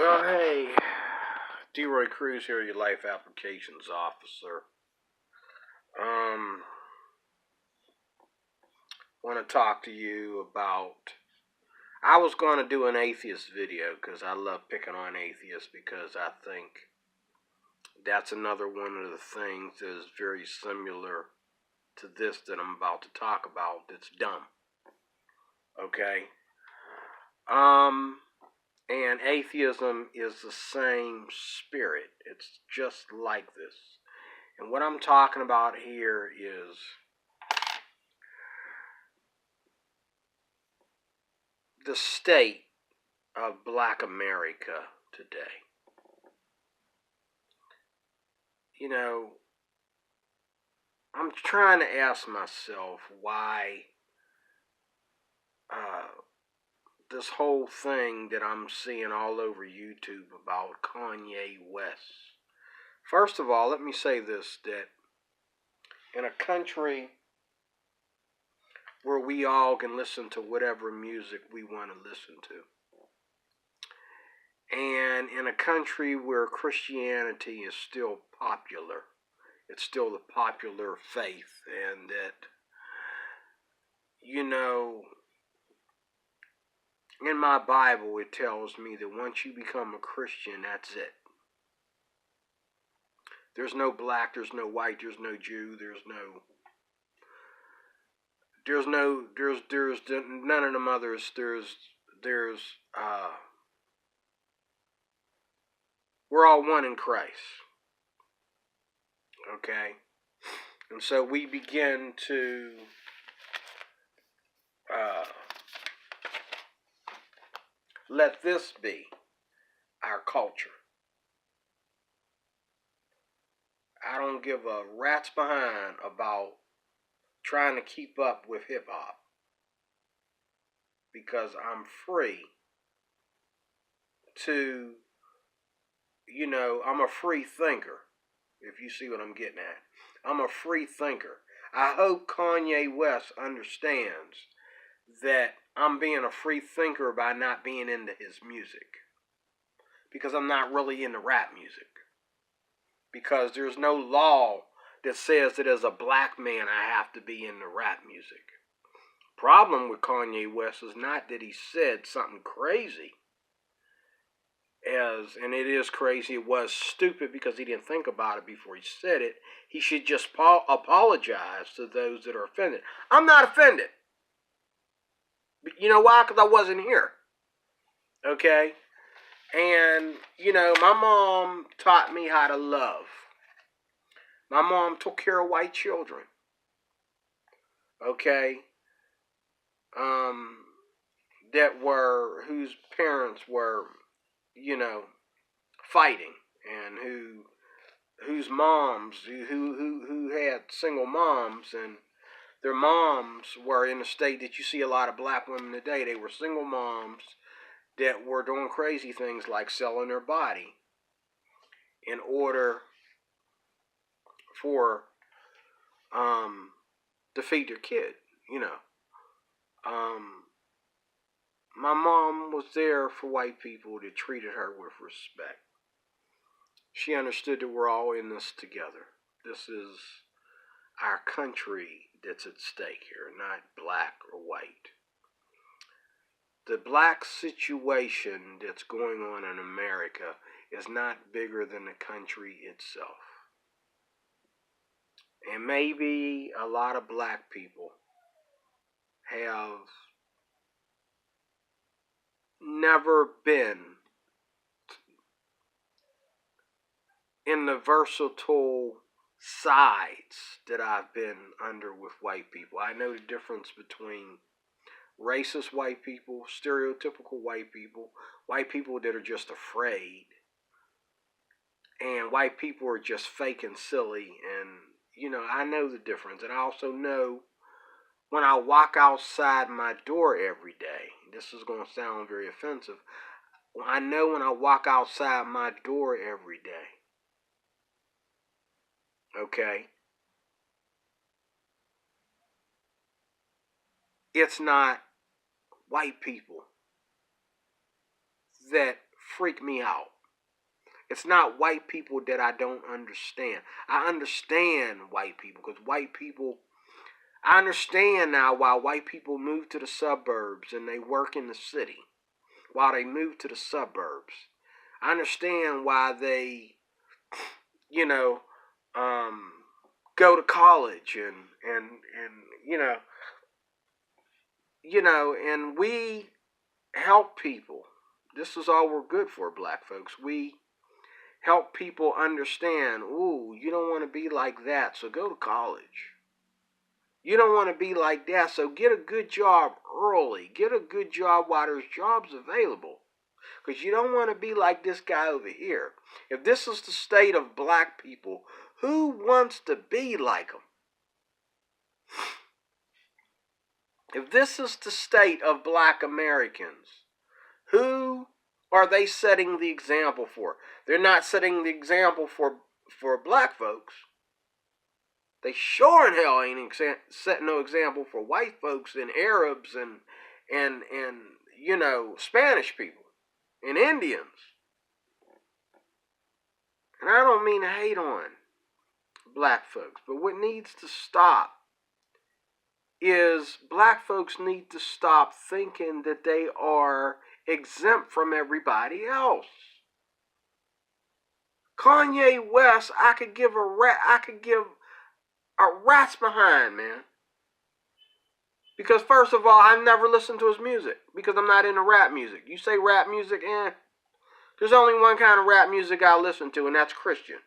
Well, hey, D-Roy Cruz here, your life applications officer. Um, want to talk to you about. I was going to do an atheist video because I love picking on atheists because I think that's another one of the things that is very similar to this that I'm about to talk about that's dumb. Okay? And atheism is the same spirit. It's just like this. And what I'm talking about here is the state of Black America today. You know, I'm trying to ask myself why this whole thing that I'm seeing all over YouTube about Kanye West. First of all, let me say this, that in a country where we all can listen to whatever music we want to listen to, and in a country where Christianity is still popular, it's still the popular faith, and that, in my Bible it tells me that once you become a Christian, that's it. There's no black, there's no white, there's no Jew, there's none of them others. We're all one in Christ. Okay? And so we begin to let this be our culture. I don't give a rat's behind about trying to keep up with hip hop because I'm free to, I'm a free thinker, if you see what I'm getting at. I'm a free thinker. I hope Kanye West understands that I'm being a free thinker by not being into his music. Because I'm not really into rap music. Because there's no law that says that as a black man I have to be into rap music. Problem with Kanye West is not that he said something crazy. And it is crazy, it was stupid because he didn't think about it before he said it. He should just apologize to those that are offended. I'm not offended. But you know why? Because I wasn't here. Okay? And, my mom taught me how to love. My mom took care of white children. Okay? Whose parents were, fighting, and whose moms, who had single moms, and their moms were in a state that you see a lot of black women today. They were single moms that were doing crazy things like selling their body in order for to feed their kid, My mom was there for white people that treated her with respect. She understood that we're all in this together. This is our country that's at stake here, not black or white. The black situation that's going on in America is not bigger than the country itself. And maybe a lot of black people have never been in the versatile sides that I've been under with white people. I know the difference between racist white people, stereotypical white people that are just afraid, and white people are just fake and silly. And, I know the difference. And I also know when I walk outside my door every day, this is going to sound very offensive, I know when I walk outside my door every day, okay, it's not white people that freak me out. It's not white people that I don't understand. I understand white people because white people, I understand now why white people move to the suburbs and they work in the city while they move to the suburbs. I understand why they, you know, go to college and and we help people. This is all we're good for, black folks. We help people understand, ooh, you don't want to be like that, so go to college. You don't want to be like that, so get a good job early. Get a good job while there's jobs available. Because you don't want to be like this guy over here. If this is the state of black people, who wants to be like them? If this is the state of black Americans, who are they setting the example for? They're not setting the example for black folks. They sure in hell ain't setting no example for white folks and Arabs and Spanish people and Indians. And I don't mean to hate on black folks, but what needs to stop is black folks need to stop thinking that they are exempt from everybody else. Kanye West, I could give a rat's behind, man. Because first of all, I've never listened to his music because I'm not into rap music. You say rap music, there's only one kind of rap music I listen to, and that's Christian.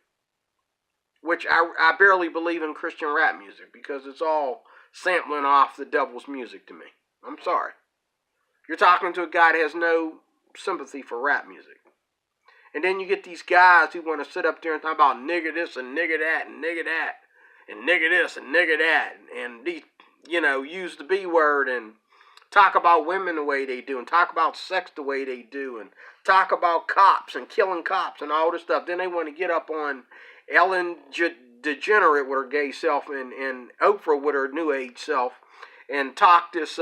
Which I barely believe in Christian rap music because it's all sampling off the devil's music to me. I'm sorry. You're talking to a guy that has no sympathy for rap music. And then you get these guys who want to sit up there and talk about nigger this and nigger that and nigger that and nigger this and nigger that and these, use the B word and talk about women the way they do and talk about sex the way they do and talk about cops and killing cops and all this stuff. Then they want to get up on Ellen DeGenerate with her gay self and Oprah with her new age self and talk this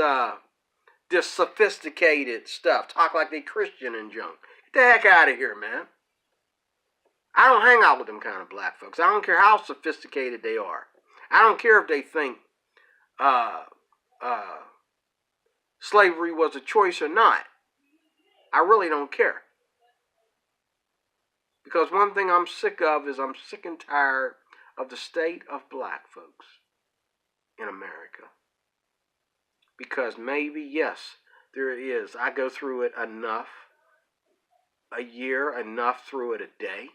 sophisticated stuff. Talk like they Christian and junk. Get the heck out of here, man. I don't hang out with them kind of black folks. I don't care how sophisticated they are. I don't care if they think slavery was a choice or not. I really don't care. Because one thing I'm sick of is I'm sick and tired of the state of black folks in America. Because maybe, yes, there is. I go through it enough a year, enough through it a day.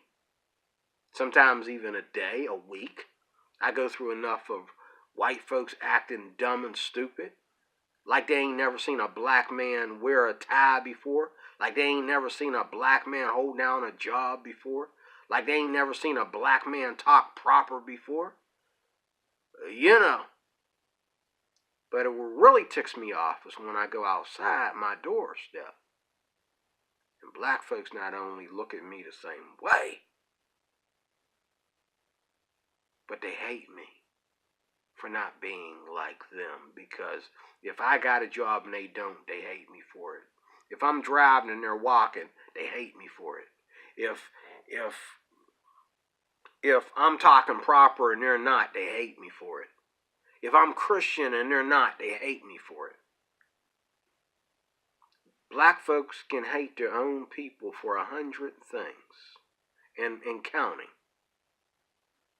Sometimes even a day, a week. I go through enough of white folks acting dumb and stupid. Like they ain't never seen a black man wear a tie before. Like they ain't never seen a black man hold down a job before. Like they ain't never seen a black man talk proper before. But what really ticks me off is when I go outside my doorstep. And black folks not only look at me the same way, but they hate me for not being like them. Because if I got a job and they don't, they hate me for it. If I'm driving and they're walking, they hate me for it. If I'm talking proper and they're not, they hate me for it. If I'm Christian and they're not, they hate me for it. Black folks can hate their own people for 100 things and counting.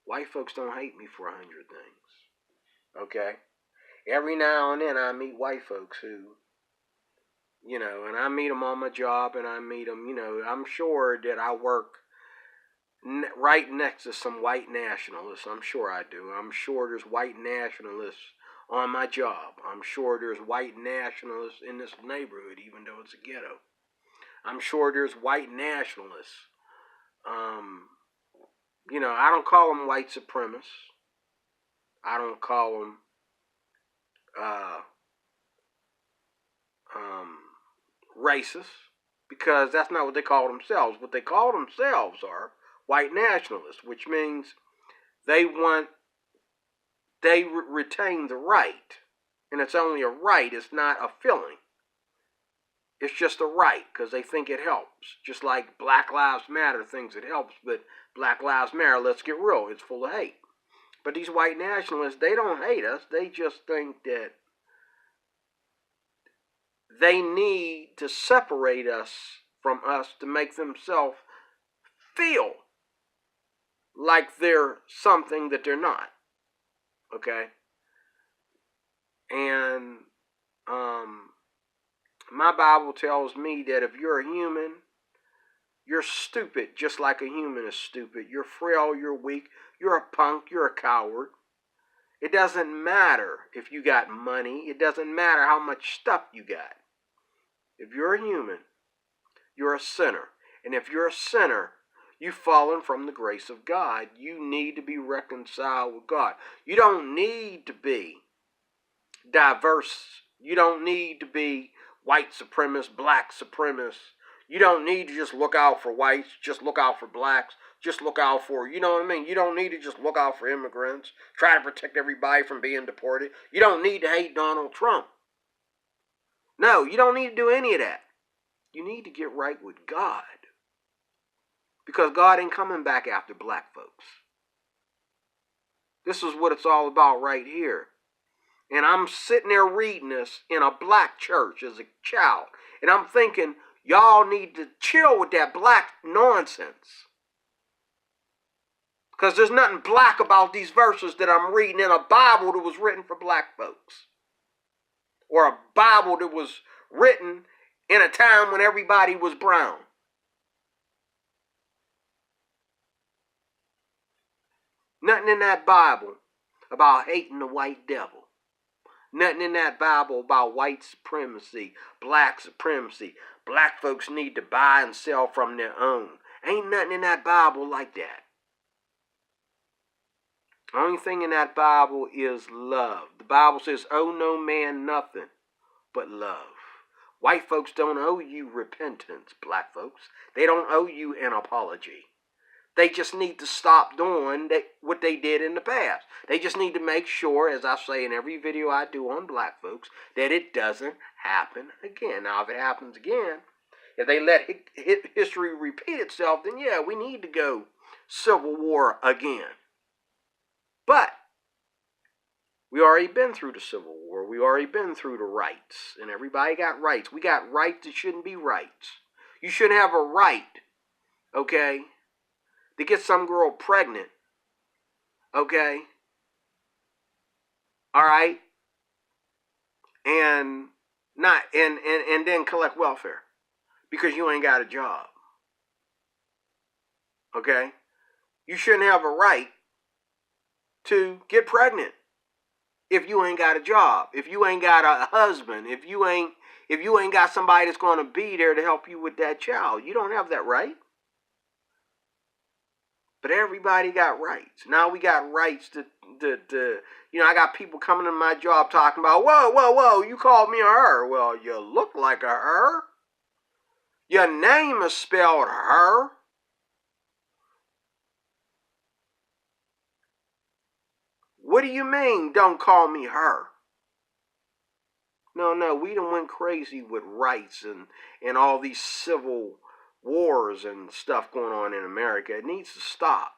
White folks don't hate me for 100 things. Okay? Every now and then I meet white folks who, and I meet them on my job and I meet them, I'm sure that I work right next to some white nationalists. I'm sure I do. I'm sure there's white nationalists on my job. I'm sure there's white nationalists in this neighborhood, even though it's a ghetto. I'm sure there's white nationalists. I don't call them white supremacists. I don't call them racists, because that's not what they call themselves. What they call themselves are white nationalists, which means they retain the right. And it's only a right, it's not a feeling. It's just a right because they think it helps. Just like Black Lives Matter thinks it helps, but Black Lives Matter, let's get real, it's full of hate. But these white nationalists, they don't hate us. They just think that they need to separate us from us to make themselves feel like they're something that they're not. Okay? And my Bible tells me that if you're a human, you're stupid just like a human is stupid. You're frail, you're weak, you're a punk, you're a coward. It doesn't matter if you got money. It doesn't matter how much stuff you got. If you're a human, you're a sinner. And if you're a sinner, you've fallen from the grace of God. You need to be reconciled with God. You don't need to be diverse. You don't need to be white supremacist, black supremacist. You don't need to just look out for whites, just look out for blacks, just look out for, you know what I mean? You don't need to just look out for immigrants, try to protect everybody from being deported. You don't need to hate Donald Trump. No, you don't need to do any of that. You need to get right with God. Because God ain't coming back after black folks. This is what it's all about right here. And I'm sitting there reading this in a black church as a child. And I'm thinking, y'all need to chill with that black nonsense. Because there's nothing black about these verses that I'm reading in a Bible that was written for black folks. Or a Bible that was written in a time when everybody was brown. Nothing in that Bible about hating the white devil. Nothing in that Bible about white supremacy, black supremacy. Black folks need to buy and sell from their own. Ain't nothing in that Bible like that. The only thing in that Bible is love. The Bible says, owe no man nothing but love. White folks don't owe you repentance, black folks. They don't owe you an apology. They just need to stop doing what they did in the past. They just need to make sure, as I say in every video I do on black folks, that it doesn't happen again. Now, if it happens again, if they let history repeat itself, then yeah, we need to go civil war again. But we already been through the Civil War. We already been through the rights. And everybody got rights. We got rights that shouldn't be rights. You shouldn't have a right, okay, to get some girl pregnant, okay, all right, and not and then collect welfare because you ain't got a job, okay. You shouldn't have a right to get pregnant if you ain't got a job, if you ain't got a husband, if you ain't got somebody that's going to be there to help you with that child. You don't have that right. But everybody got rights. Now we got rights to I got people coming to my job talking about, whoa, you called me a her. Well, you look like a her. Your name is spelled her. What do you mean, don't call me her? No, we done went crazy with rights and all these civil wars and stuff going on in America. It needs to stop.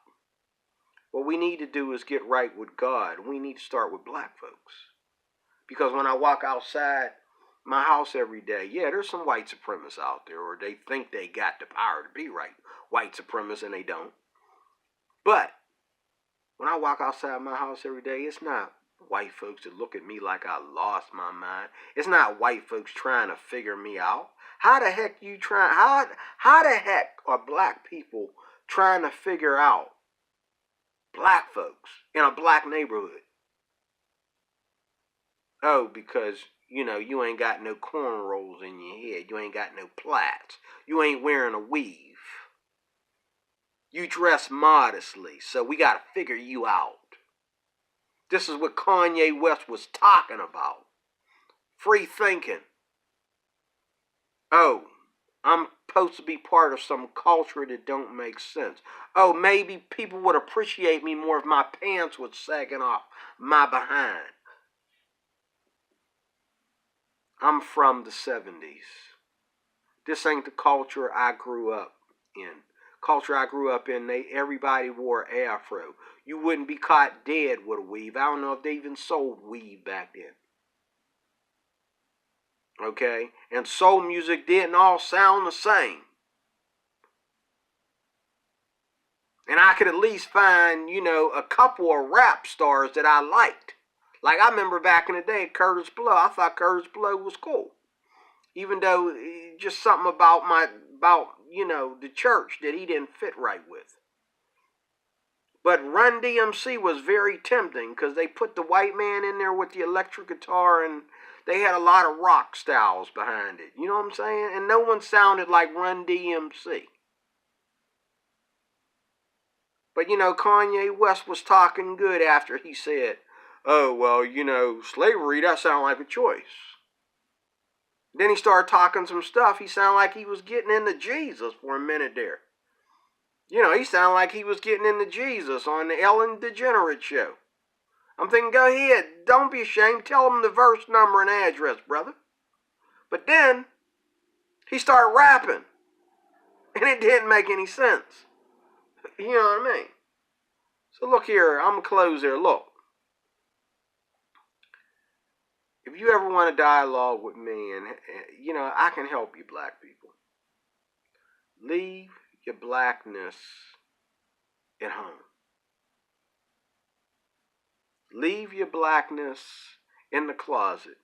What we need to do is get right with God. We need to start with black folks. Because when I walk outside my house every day, yeah, there's some white supremacists out there, or they think they got the power to be white supremacists, and they don't. But when I walk outside my house every day, it's not white folks that look at me like I lost my mind. It's not white folks trying to figure me out. How the heck how the heck are black people trying to figure out black folks in a black neighborhood? Oh, because, you ain't got no cornrows in your head. You ain't got no plaits. You ain't wearing a weave. You dress modestly, so we got to figure you out. This is what Kanye West was talking about. Free thinking. Oh, I'm supposed to be part of some culture that don't make sense. Oh, maybe people would appreciate me more if my pants was sagging off my behind. I'm from the 70s. This ain't the culture I grew up in. Culture I grew up in, everybody wore afro. You wouldn't be caught dead with a weave. I don't know if they even sold weave back then. Okay? And soul music didn't all sound the same. And I could at least find, a couple of rap stars that I liked. Like I remember back in the day, Curtis Blow. I thought Curtis Blow was cool. Even though just something about the church that he didn't fit right with. But Run DMC was very tempting because they put the white man in there with the electric guitar and they had a lot of rock styles behind it. You know what I'm saying? And no one sounded like Run DMC. But Kanye West was talking good after he said, oh, well, slavery, that sounded like a choice. Then he started talking some stuff. He sounded like he was getting into Jesus for a minute there. He sounded like he was getting into Jesus on the Ellen DeGeneres show. I'm thinking, go ahead. Don't be ashamed. Tell him the verse, number, and address, brother. But then he started rapping. And it didn't make any sense. You know what I mean? So look here. I'm going to close there. Look. If you ever want to dialogue with me, and I can help you, black people. Leave your blackness at home. Leave your blackness in the closet.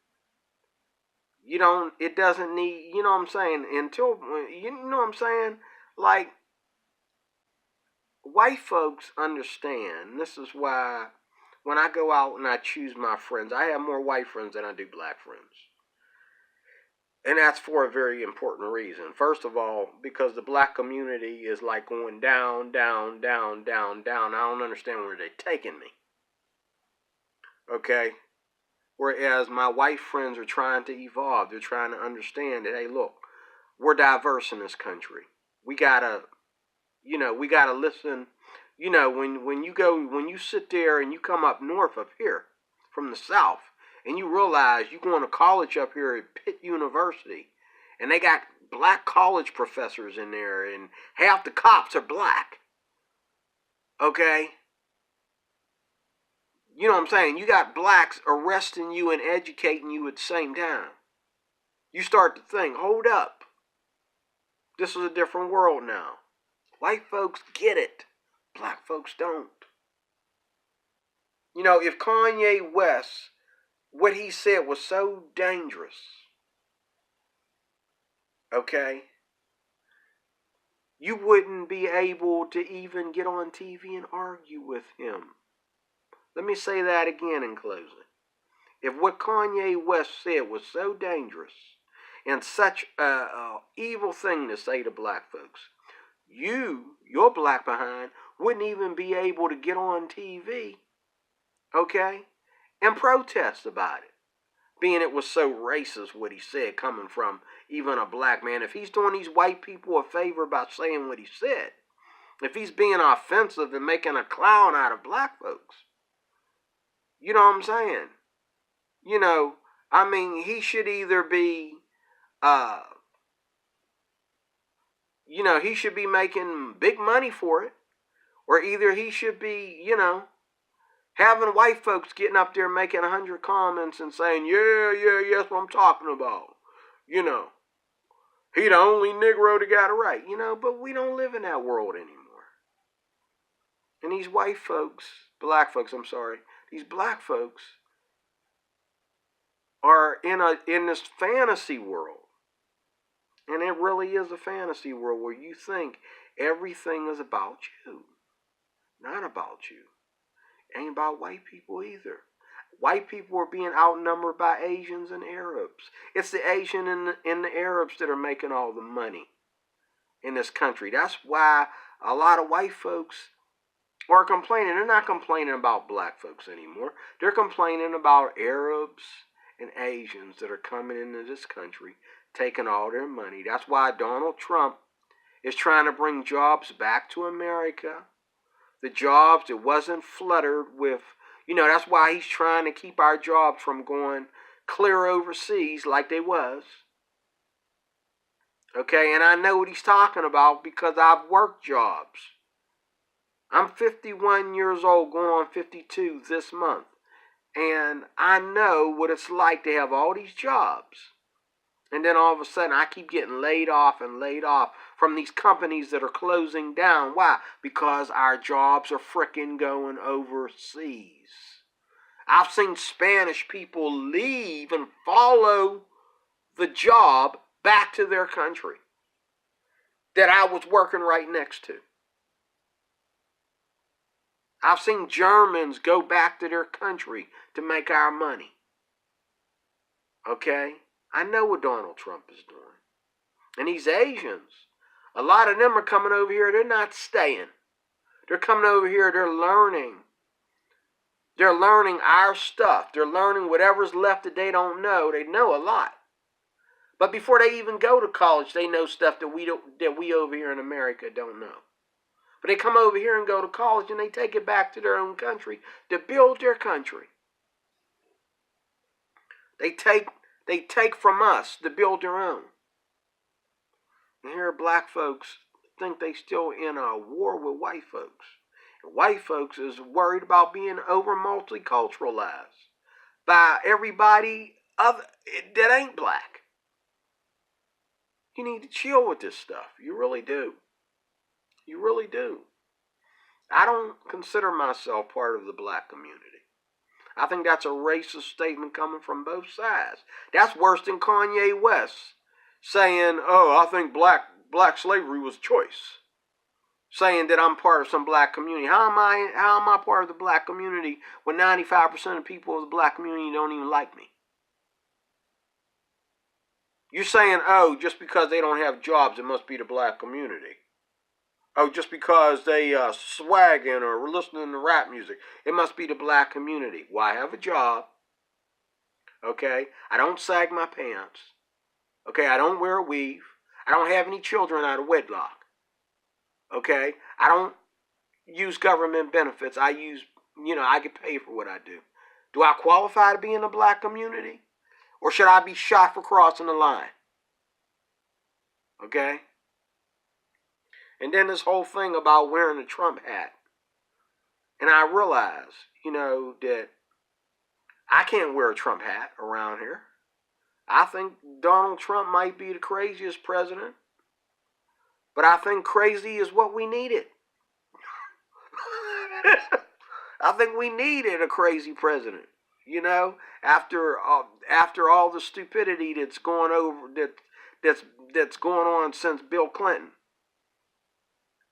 It doesn't need, you know what I'm saying, like, white folks understand. This is why when I go out and I choose my friends, I have more white friends than I do black friends. And that's for a very important reason. First of all, because the black community is like going down, down, down, down, down. I don't understand where they're taking me. Okay? Whereas my white friends are trying to evolve. They're trying to understand that, hey, look, we're diverse in this country. We gotta listen. When you sit there and you come up north of here from the south, and you realize you're going to college up here at Pitt University, and they got black college professors in there, and half the cops are black. Okay? You know what I'm saying? You got blacks arresting you and educating you at the same time. You start to think, hold up. This is a different world now. White folks get it. Black folks don't. If Kanye West, what he said was so dangerous, okay, you wouldn't be able to even get on TV and argue with him. Let me say that again in closing. If what Kanye West said was so dangerous and such a evil thing to say to black folks, your black behind, wouldn't even be able to get on TV, okay, and protest about it. Being it was so racist what he said coming from even a black man. If he's doing these white people a favor by saying what he said, if he's being offensive and making a clown out of black folks, you know what I'm saying? He should either be, he should be making big money for it, or either he should be, having white folks getting up there making 100 comments and saying, yeah, that's what I'm talking about. He the only Negro that got it right, but we don't live in that world anymore. And these white folks, these black folks are in this fantasy world. And it really is a fantasy world where you think everything is about you. Not about you. Ain't about white people either. White people are being outnumbered by Asians and Arabs. It's the Asian and the Arabs that are making all the money in this country. That's why a lot of white folks are complaining. They're not complaining about black folks anymore. They're complaining about Arabs and Asians that are coming into this country, taking all their money. That's why Donald Trump is trying to bring jobs back to America. The jobs that wasn't flooded with, that's why he's trying to keep our jobs from going clear overseas like they was. Okay, and I know what he's talking about because I've worked jobs. I'm 51 years old, going on 52 this month. And I know what it's like to have all these jobs. And then all of a sudden I keep getting laid off and laid off from these companies that are closing down. Why? Because our jobs are frickin' going overseas. I've seen Spanish people leave and follow the job back to their country that I was working right next to. I've seen Germans go back to their country to make our money. Okay? I know what Donald Trump is doing. And these Asians, a lot of them are coming over here. They're not staying. They're coming over here. They're learning. They're learning our stuff. They're learning whatever's left that they don't know. They know a lot. But before they even go to college, they know stuff that we over here in America don't know. But they come over here and go to college and they take it back to their own country to build their country. They take from us to build their own. And here black folks think they still in a war with white folks. And white folks is worried about being over multiculturalized by everybody other that ain't black. You need to chill with this stuff. You really do. You really do. I don't consider myself part of the black community. I think that's a racist statement coming from both sides. That's worse than Kanye West saying, "Oh, I think black slavery was choice." Saying that I'm part of some black community. How am I part of the black community when 95% of people of the black community don't even like me? You're saying, oh, just because they don't have jobs, it must be the black community. Oh, just because they swagging or listening to rap music, it must be the black community. Well, I have a job. Okay? I don't sag my pants. Okay? I don't wear a weave. I don't have any children out of wedlock. Okay? I don't use government benefits. I get paid for what I do. Do I qualify to be in the black community? Or should I be shot for crossing the line? Okay? And then this whole thing about wearing a Trump hat. And I realize, that I can't wear a Trump hat around here. I think Donald Trump might be the craziest president. But I think crazy is what we needed. I think we needed a crazy president. After all the stupidity that's going on since Bill Clinton.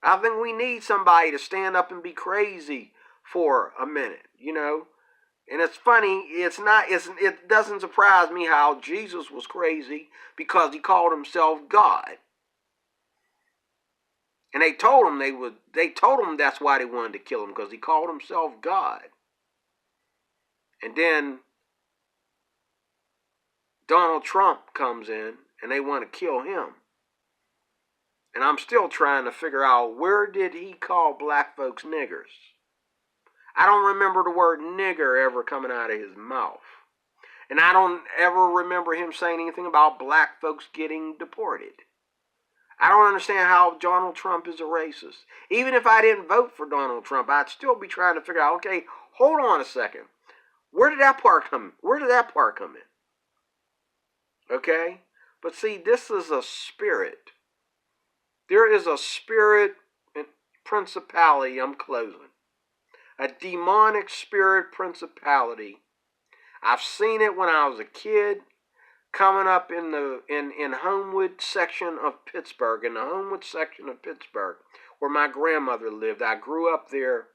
I think we need somebody to stand up and be crazy for a minute, And it's funny, it doesn't surprise me how Jesus was crazy because he called himself God. And they told him that's why they wanted to kill him, because he called himself God. And then Donald Trump comes in and they want to kill him. And I'm still trying to figure out, where did he call black folks niggers? I don't remember the word nigger ever coming out of his mouth. And I don't ever remember him saying anything about black folks getting deported. I don't understand how Donald Trump is a racist. Even if I didn't vote for Donald Trump, I'd still be trying to figure out, okay, hold on a second. Where did that part come in? Okay? But see, this is a spirit. There is a spirit and principality, I'm closing. A demonic spirit principality. I've seen it when I was a kid, coming up in Homewood section of Pittsburgh, where my grandmother lived. I grew up there,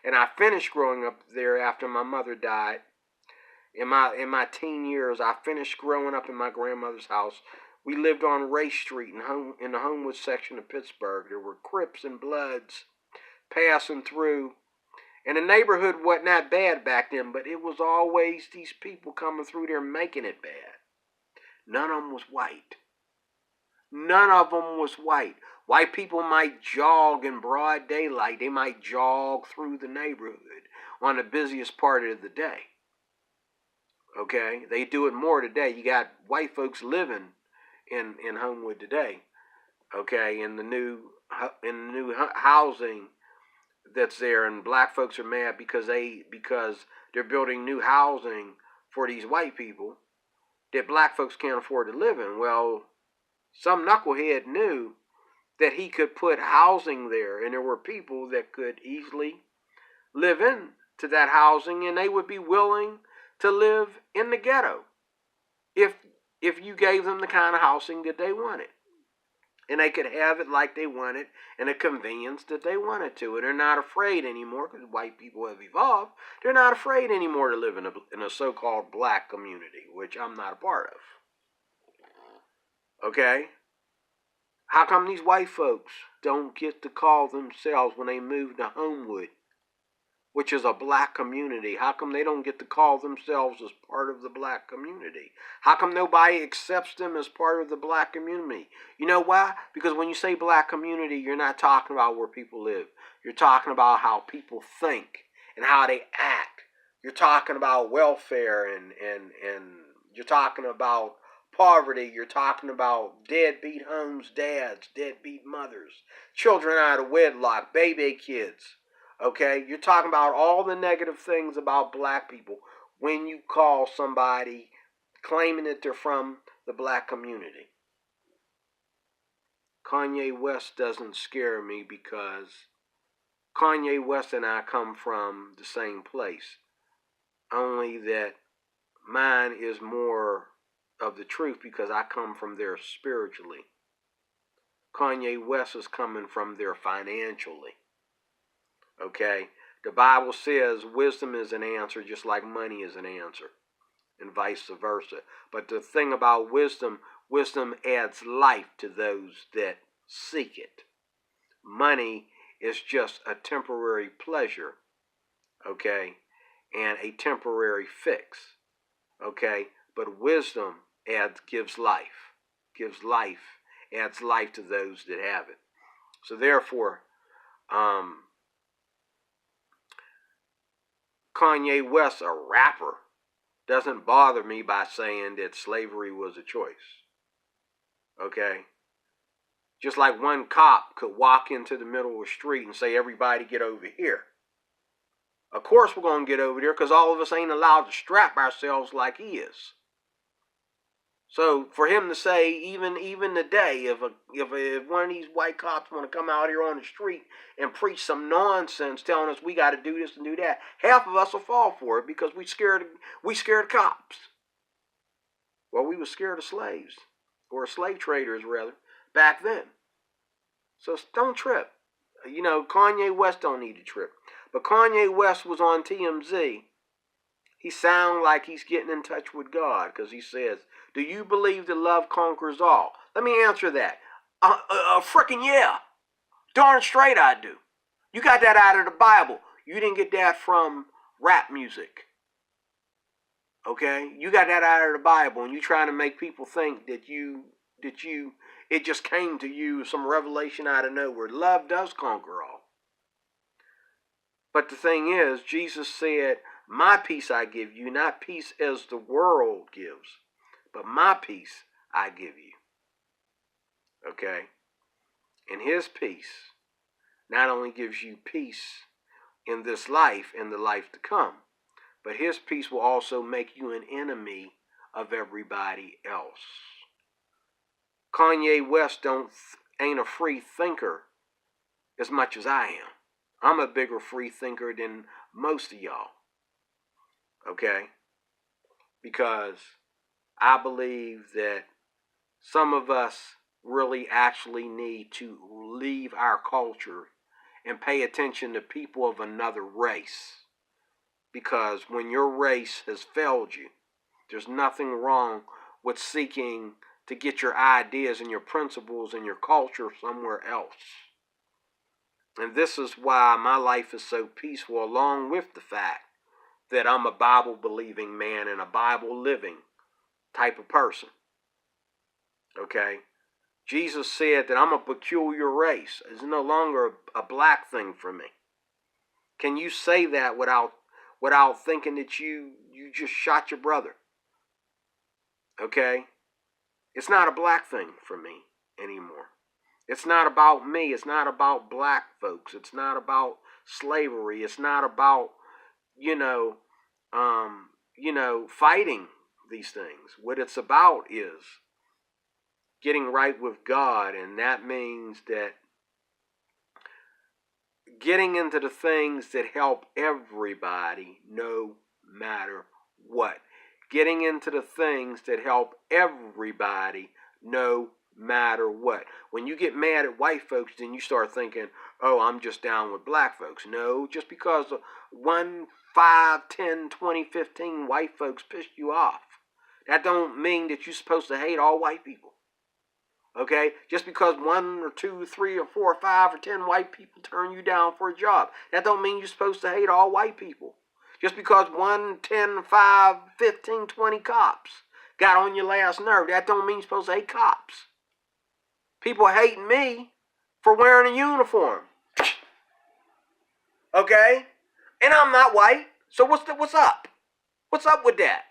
and I finished growing up there after my mother died. In my teen years, I finished growing up in my grandmother's house. We lived on Ray Street in the Homewood section of Pittsburgh. There were Crips and Bloods passing through. And the neighborhood wasn't that bad back then, but it was always these people coming through there making it bad. None of them was white. White people might jog in broad daylight. They might jog through the neighborhood on the busiest part of the day. Okay? They do it more today. You got white folks living in Homewood today. Okay, in the new housing that's there, and black folks are mad because they're building new housing for these white people that black folks can't afford to live in. Well, some knucklehead knew that he could put housing there, and there were people that could easily live in to that housing, and they would be willing to live in the ghetto if you gave them the kind of housing that they wanted. And they could have it like they wanted and a convenience that they wanted to. And they're not afraid anymore, because white people have evolved. They're not afraid anymore to live in a so-called black community, which I'm not a part of. Okay? How come these white folks don't get to call themselves, when they move to Homewood, which is a black community, how come they don't get to call themselves as part of the black community? How come nobody accepts them as part of the black community? You know why? Because when you say black community, you're not talking about where people live. You're talking about how people think and how they act. You're talking about welfare, and you're talking about poverty. You're talking about deadbeat homes, dads, deadbeat mothers, children out of wedlock, baby kids. Okay, you're talking about all the negative things about black people when you call somebody claiming that they're from the black community. Kanye West doesn't scare me, because Kanye West and I come from the same place. Only that mine is more of the truth, because I come from there spiritually. Kanye West is coming from there financially. Okay, the Bible says wisdom is an answer, just like money is an answer, and vice versa. But the thing about wisdom adds life to those that seek it. Money is just a temporary pleasure, okay, and a temporary fix, okay. But wisdom gives life, adds life to those that have it. So therefore, Kanye West, a rapper, doesn't bother me by saying that slavery was a choice. Okay? Just like one cop could walk into the middle of the street and say, everybody get over here. Of course we're going to get over there, because all of us ain't allowed to strap ourselves like he is. So for him to say, even today, if one of these white cops want to come out here on the street and preach some nonsense telling us we got to do this and do that, half of us will fall for it, because we scared of cops. Well, we were scared of slaves, or slave traders rather, back then. So don't trip. You know, Kanye West don't need to trip. But Kanye West was on TMZ. He sounds like he's getting in touch with God, because he says, do you believe that love conquers all? Let me answer that. Frickin' yeah. Darn straight I do. You got that out of the Bible. You didn't get that from rap music. Okay? You got that out of the Bible, and you trying to make people think that it just came to you, some revelation out of nowhere. Love does conquer all. But the thing is, Jesus said, my peace I give you, not peace as the world gives, but my peace I give you. Okay? And his peace not only gives you peace in this life and the life to come, but his peace will also make you an enemy of everybody else. Kanye West ain't a free thinker as much as I am. I'm a bigger free thinker than most of y'all. Okay? Because I believe that some of us really actually need to leave our culture and pay attention to people of another race. Because when your race has failed you, there's nothing wrong with seeking to get your ideas and your principles and your culture somewhere else. And this is why my life is so peaceful, along with the fact that I'm a Bible-believing man and a Bible-living type of person. Okay? Jesus said that I'm a peculiar race. It's no longer a black thing for me. Can you say that without thinking that you just shot your brother? Okay? It's not a black thing for me anymore. It's not about me. It's not about black folks. It's not about slavery. It's not about, you know, fighting these things. What it's about is getting right with God, and that means that getting into the things that help everybody no matter what. Getting into the things that help everybody no matter what. When you get mad at white folks, then you start thinking, oh, I'm just down with black folks. No, just because 1, 5, 10, 20, 15 white folks pissed you off, that don't mean that you're supposed to hate all white people. Okay? Just because 1 or 2, 3 or 4 or 5 or 10 white people turn you down for a job, that don't mean you're supposed to hate all white people. Just because 1, 10, 5, 15, 20 cops got on your last nerve, that don't mean you're supposed to hate cops. People hate me for wearing a uniform. Okay? And I'm not white, so what's up? What's up with that?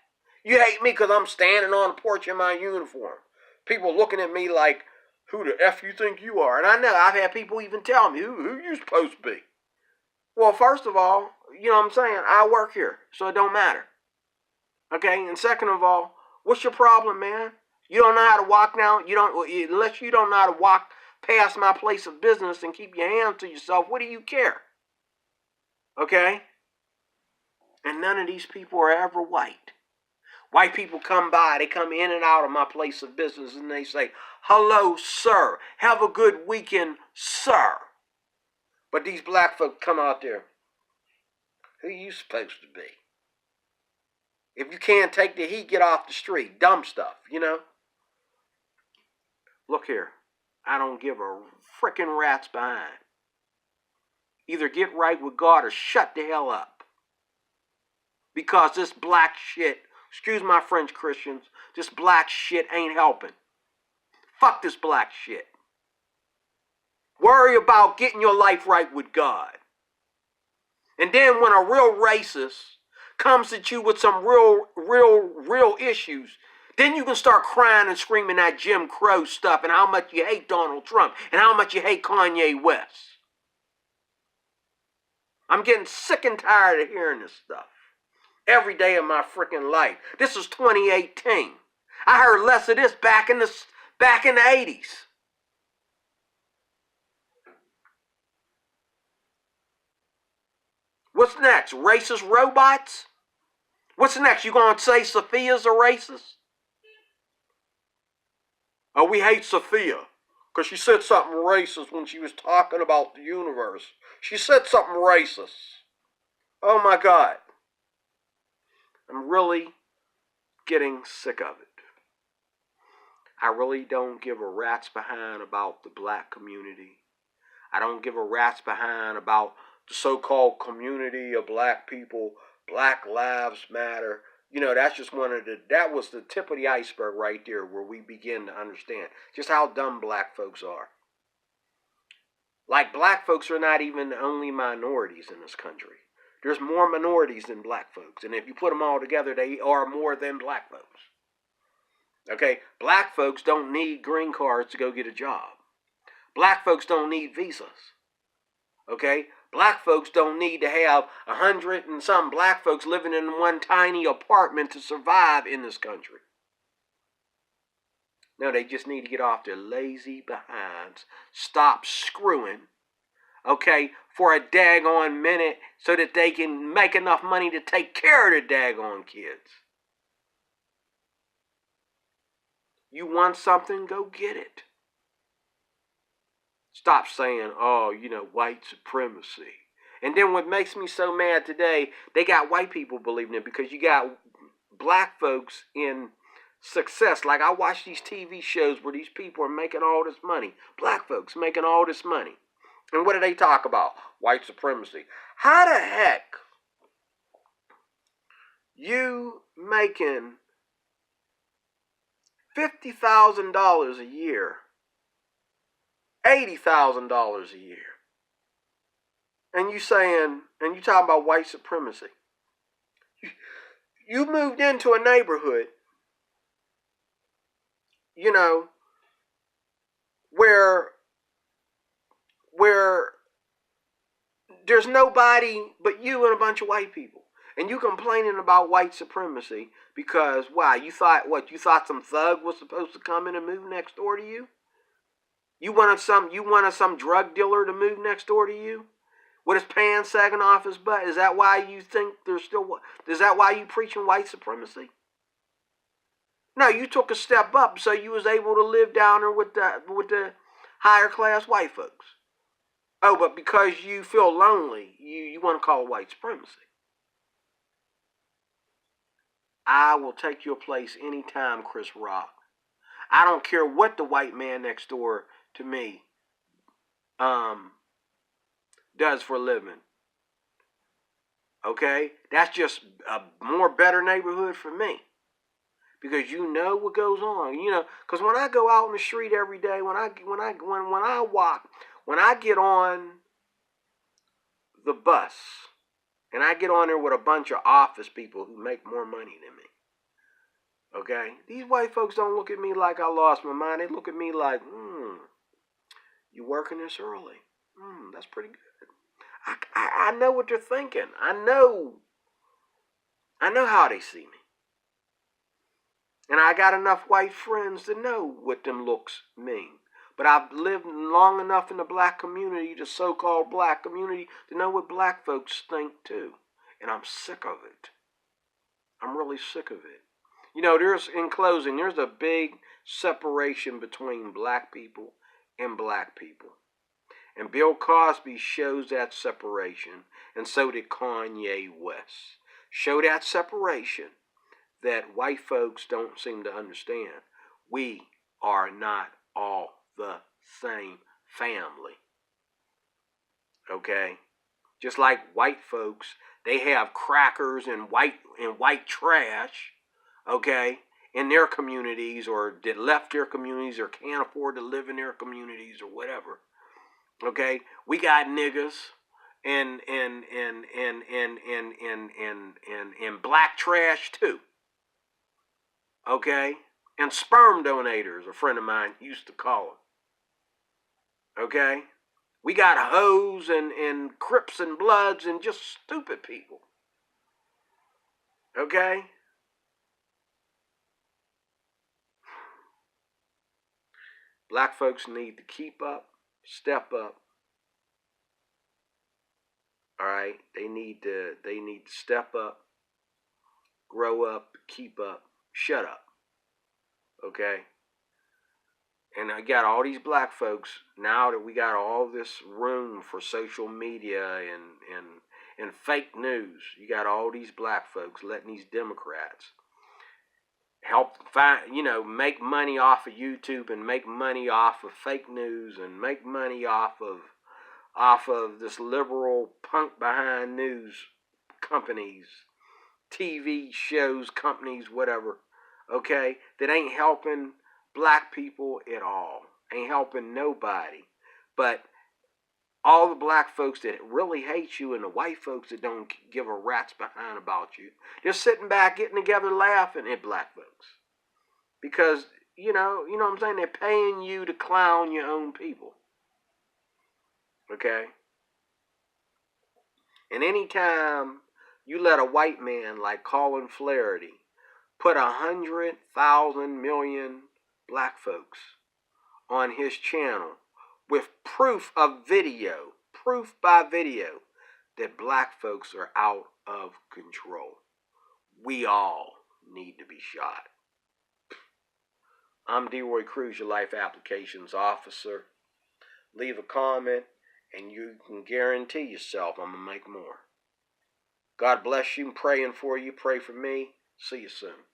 You hate me because I'm standing on the porch in my uniform. People looking at me like, who the F you think you are? And I know I've had people even tell me, who you supposed to be? Well, first of all, you know what I'm saying? I work here, so it don't matter. Okay? And second of all, what's your problem, man? You don't know how to walk now? Unless you don't know how to walk past my place of business and keep your hands to yourself, what do you care? Okay? And none of these people are ever white. White people come by, they come in and out of my place of business, and they say, hello, sir. Have a good weekend, sir. But these black folk come out there. Who are you supposed to be? If you can't take the heat, get off the street. Dumb stuff, you know? Look here. I don't give a frickin' rat's behind. Either get right with God or shut the hell up. Because this black shit, excuse my French Christians, this black shit ain't helping. Fuck this black shit. Worry about getting your life right with God. And then when a real racist comes at you with some real issues, then you can start crying and screaming that Jim Crow stuff and how much you hate Donald Trump and how much you hate Kanye West. I'm getting sick and tired of hearing this stuff. Every day of my freaking life. This is 2018. I heard less of this back in the 80s. What's next? Racist robots? What's next? You gonna say Sophia's a racist? Oh, we hate Sophia because she said something racist when she was talking about the universe. She said something racist. Oh my God. I'm really getting sick of it. I really don't give a rat's behind about the black community. I don't give a rat's behind about the so-called community of black people. Black Lives Matter. You know, that's just that was the tip of the iceberg right there where we begin to understand just how dumb black folks are. Like, black folks are not even the only minorities in this country. There's more minorities than black folks. And if you put them all together, they are more than black folks. Okay? Black folks don't need green cards to go get a job. Black folks don't need visas. Okay? Black folks don't need to have 100 and some black folks living in one tiny apartment to survive in this country. No, they just need to get off their lazy behinds, stop screwing, okay, for a daggone minute so that they can make enough money to take care of the daggone kids. You want something? Go get it. Stop saying, oh, white supremacy. And then what makes me so mad today, they got white people believing it because you got black folks in success. Like, I watch these TV shows where these people are making all this money. Black folks making all this money. And what do they talk about? White supremacy. How the heck you making $50,000 a year, $80,000 a year, and you talking about white supremacy? You moved into a neighborhood, where where there's nobody but you and a bunch of white people. And you complaining about white supremacy because why? You thought some thug was supposed to come in and move next door to you? You wanted some drug dealer to move next door to you? With his pants sagging off his butt? Is that why you think is that why you preaching white supremacy? No, you took a step up so you was able to live down there with the higher class white folks. Oh, but because you feel lonely, you want to call it white supremacy. I will take your place anytime, Chris Rock. I don't care what the white man next door to me does for a living. Okay? That's just a more better neighborhood for me. Because you know what goes on. Because when I go out in the street every day, when I walk, when I get on the bus, and I get on there with a bunch of office people who make more money than me. Okay? These white folks don't look at me like I lost my mind. They look at me like, you working this early. That's pretty good. I know what they're thinking. I know how they see me. And I got enough white friends to know what them looks mean. But I've lived long enough in the black community, the so-called black community, to know what black folks think too. And I'm sick of it. I'm really sick of it. In closing, there's a big separation between black people and black people. And Bill Cosby shows that separation, and so did Kanye West. Show that separation that white folks don't seem to understand. We are not all the same family. Okay? Just like white folks, they have crackers and white trash, okay, in their communities, or that left their communities or can't afford to live in their communities or whatever. Okay? We got niggas and black trash too. Okay? And sperm donators, a friend of mine used to call them. Okay? We got hoes and Crips and Bloods and just stupid people. Okay? Black folks need to keep up, step up. All right? They need to step up, grow up, keep up, shut up. Okay? And I got all these black folks, now that we got all this room for social media and fake news, you got all these black folks letting these Democrats help make money off of YouTube and make money off of fake news and make money off of this liberal punk behind news companies, TV shows, companies, whatever, okay, that ain't helping black people at all. Ain't helping nobody. But all the black folks that really hate you and the white folks that don't give a rat's behind about you, they're sitting back, getting together, laughing at black folks. Because, you know what I'm saying? They're paying you to clown your own people. Okay? And anytime you let a white man like Colin Flaherty put 100,000 million black folks on his channel with proof by video, that black folks are out of control, we all need to be shot. I'm DeRoy Cruz, your life applications officer. Leave a comment and you can guarantee yourself I'm going to make more. God bless you. I'm praying for you. Pray for me. See you soon.